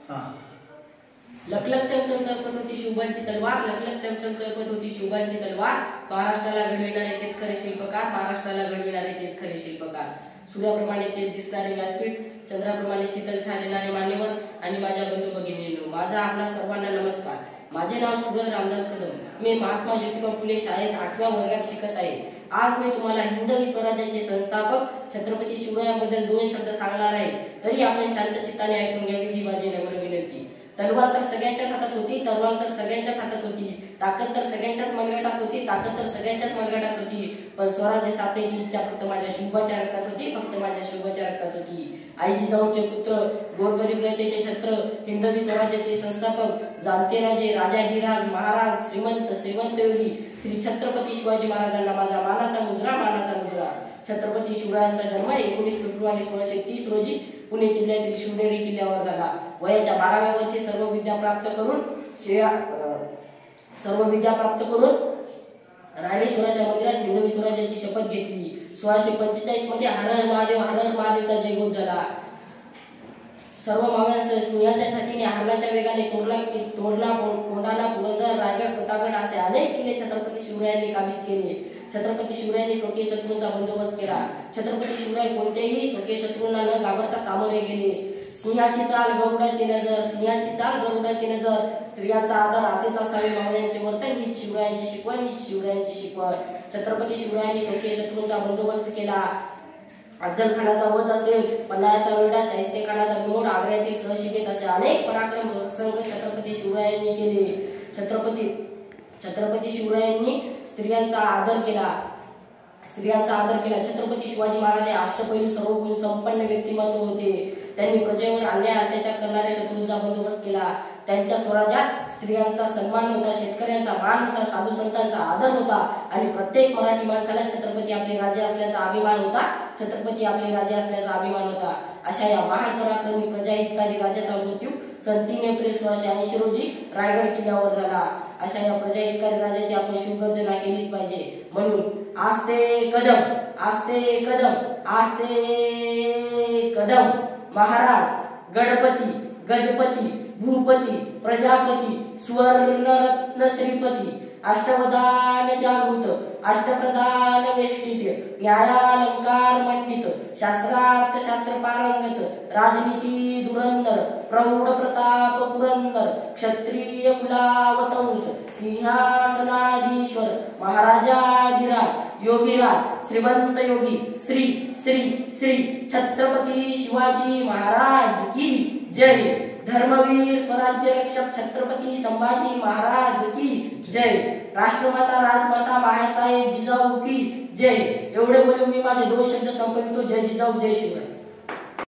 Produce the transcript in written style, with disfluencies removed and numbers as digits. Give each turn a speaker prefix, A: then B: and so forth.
A: हाँ
B: लखलख चमचम तळपत होती शुभांची तलवार, लखलख चमचम तळपत होती शुभांची तलवार, महाराष्ट्राला घडविणारे तेच खरे शिल्पकार, महाराष्ट्राला घडविणारे तेच खरे शिल्पकार. सूर्याप्रमाणे तेच दिसणारे व्यासपीठ, चंद्राप्रमाणे शीतल छाया देणारे मान्यवर आणि माझ्या बंधू भगिनींनो, माझा आपणा सर्वांना नमस्कार. माझे नाव सुब्रत रामदास कदम. मी महात्मा ज्योतिबा फुले शाळेत 8व्या वर्गात शिकत आहे. आज मी तुम्हाला हिंदवी स्वराज्याचे संस्थापक छत्रपती शिवरायांबद्दल 2 शब्द सांगणार आहे. तरी आपण शांत चित्ताने ऐकून घ्यावी ही माझी नम्र विनंती. तलवार तर सगळ्यांच्याच हातात होती, तलवार तर सगळ्यांच्याच हातात होती, ताकद तर सगळ्यांच्याच मनगटात होती, ताकद तर सगळ्यांच्याच मनगटात होती, पण स्वराज्य स्थापनेची इच्छा फक्त माझ्या शिवबाच्या रक्तात होती, फक्त माझ्या शिवबाच्या रक्तात होती. आई जिजाऊचे पुत्र, गोरगरीब रयतेचे छत्र, हिंदवी स्वराज्याचे संस्थापक, जाणते राजे, राजाधिराज, महाराज, श्रीमंत योगी श्री छत्रपती शिवाजी महाराजांना माझा मानाचा मुजरा, मानाचा मुजरा. छत्रपती शिवरायांचा जन्म 19 फेब्रुवारी 1630 रोजी पुणे जिल्ह्यातील शिवनेरी किल्ल्यावर झाला. वयाच्या 12व्या वर्षी सर्व विद्या प्राप्त करून राजेश्वराच्या मंदिरात हिंदवी स्वराज्याची शपथ घेतली. 1645 मध्ये हर हर महादेवचा जयघोष झाला. सर्व मावळ्यांसह सिंहाच्या छातीने हरणाच्या वेगाने तोडला कोंढाणा, पुरंदर, रायगड, प्रतापगड असे अनेक किल्ले छत्रपती शिवरायांनी काबीज केले. छत्रपती शिवरायांनी स्वकीय शत्रूंचा बंदोबस्त केला. छत्रपती शिवराय कोणत्याही स्वकीय शत्रूंना न घाबरता सामोरे गेले. सिंहाची चाल गरुडाची नजर, सिंहाची चाल गरुडाची नजर, स्त्रियांचा आदर असेच असावे मावळ्यांचे वर्तन, हीच शिवरायांची शिकवण, हीच शिवरायांची शिकवण. छत्रपती शिवरायांनी स्वकीय शत्रूंचा बंदोबस्त केला. अफजल खानाचा वध असेल, पन्हाळ्याचा वेढा, शाहिस्ते खानाचा बिमोड, आग्र्यातील सहशिकेत असे अनेक पराक्रम प्रसंग छत्रपती शिवरायांनी केले. छत्रपती शिवरायांनी स्त्रियांचा आदर केला. छत्रपती शिवाजी महाराज हे अष्टपैलू सर्वगुण संपन्न व्यक्तिमत्व होते. त्यांनी प्रजेवर अन्याय अत्याचार करणाऱ्या शत्रूंचा बंदोबस्त केला. त्यांच्या स्वराज्यात स्त्रियांचा सन्मान होता, शेतकऱ्यांचा मान होता, साधू संतांचा आदर होता आणि प्रत्येक मराठी माणसाला छत्रपती आपले राजे असल्याचा अभिमान होता. अशा या महान पराक्रमी प्रजाहितकारी राजाचा मृत्यू सन 3 एप्रिल 1680 रोजी रायगड किल्ल्यावर झाला. अशा या प्रजाहितकारी राजाची आपण शिवगर्जना केलीच पाहिजे. म्हणून आस्ते कदम, आस्ते कदम, आस्ते कदम. महाराज, गणपती, गजपती, भूपती, प्रजापती, सुवर्णरत्न श्रीपती, अष्टवधान जागृत, अष्टप्रधान वेष्टित, न्यायालंकार मंडित, शास्त्रार्थ शास्त्र पारंगत, राजनीती धुरंधर, प्रौढ प्रताप पुरंदर, क्षत्रिय कुलावतंस, सिंहासनाधीश्वर, महाराजाधिराज, योगीराज, श्रीमंत योगी, श्री श्री श्री छत्रपती शिवाजी महाराज की जय. धर्मवीर स्वराज्य रक्षक छत्रपती संभाजी महाराज की जय. राष्ट्रमाता राजमाता मायासाहेब जिजाऊ की जय. एवढे बोलून मी माझे 2 शब्द संपवितो. जय जिजाऊ, जय शिवराय.